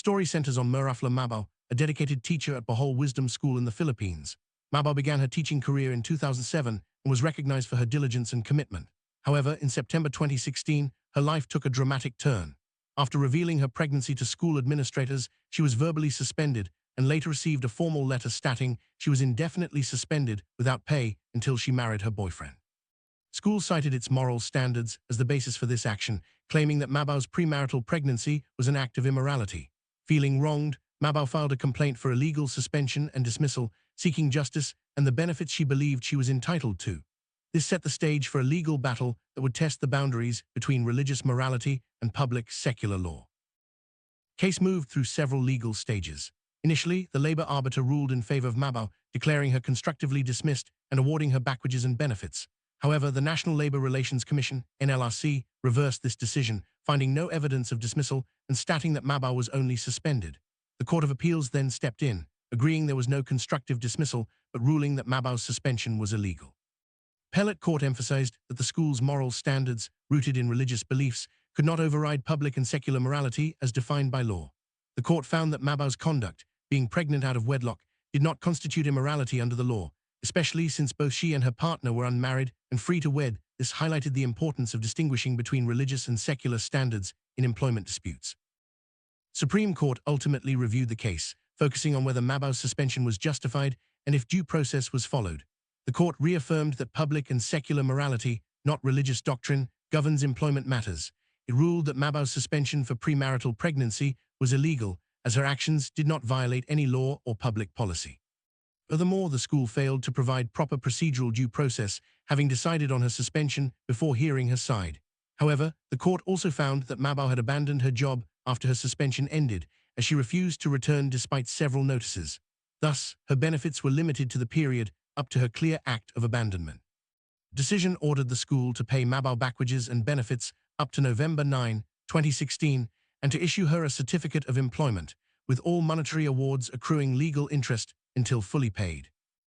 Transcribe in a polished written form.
story centers on Miraflor Mabao, a dedicated teacher at Bohol Wisdom School in the Philippines. Mabao began her teaching career in 2007 and was recognized for her diligence and commitment. However, in September 2016, her life took a dramatic turn. After revealing her pregnancy to school administrators, she was verbally suspended and later received a formal letter stating she was indefinitely suspended without pay until she married her boyfriend. School cited its moral standards as the basis for this action, claiming that Mabao's premarital pregnancy was an act of immorality. Feeling wronged, Mabao filed a complaint for illegal suspension and dismissal, seeking justice and the benefits she believed she was entitled to. This set the stage for a legal battle that would test the boundaries between religious morality and public secular law. Case moved through several legal stages. Initially, the labor arbiter ruled in favor of Mabao, declaring her constructively dismissed and awarding her back wages and benefits. However, the National Labor Relations Commission, NLRC, reversed this decision, finding no evidence of dismissal and stating that Mabao was only suspended. The Court of Appeals then stepped in, agreeing there was no constructive dismissal, but ruling that Mabao's suspension was illegal. Appellate Court emphasized that the school's moral standards, rooted in religious beliefs, could not override public and secular morality as defined by law. The court found that Mabao's conduct, being pregnant out of wedlock, did not constitute immorality under the law, especially since both she and her partner were unmarried and free to wed. This highlighted the importance of distinguishing between religious and secular standards in employment disputes. Supreme Court ultimately reviewed the case, focusing on whether Mabao's suspension was justified and if due process was followed. The court reaffirmed that public and secular morality, not religious doctrine, governs employment matters. It ruled that Mabao's suspension for premarital pregnancy was illegal, as her actions did not violate any law or public policy. Furthermore, the school failed to provide proper procedural due process, having decided on her suspension before hearing her side. However, the court also found that Mabao had abandoned her job after her suspension ended, as she refused to return despite several notices. Thus, her benefits were limited to the period up to her clear act of abandonment. The decision ordered the school to pay Mabao back wages and benefits up to November 9, 2016, and to issue her a certificate of employment, with all monetary awards accruing legal interest until fully paid.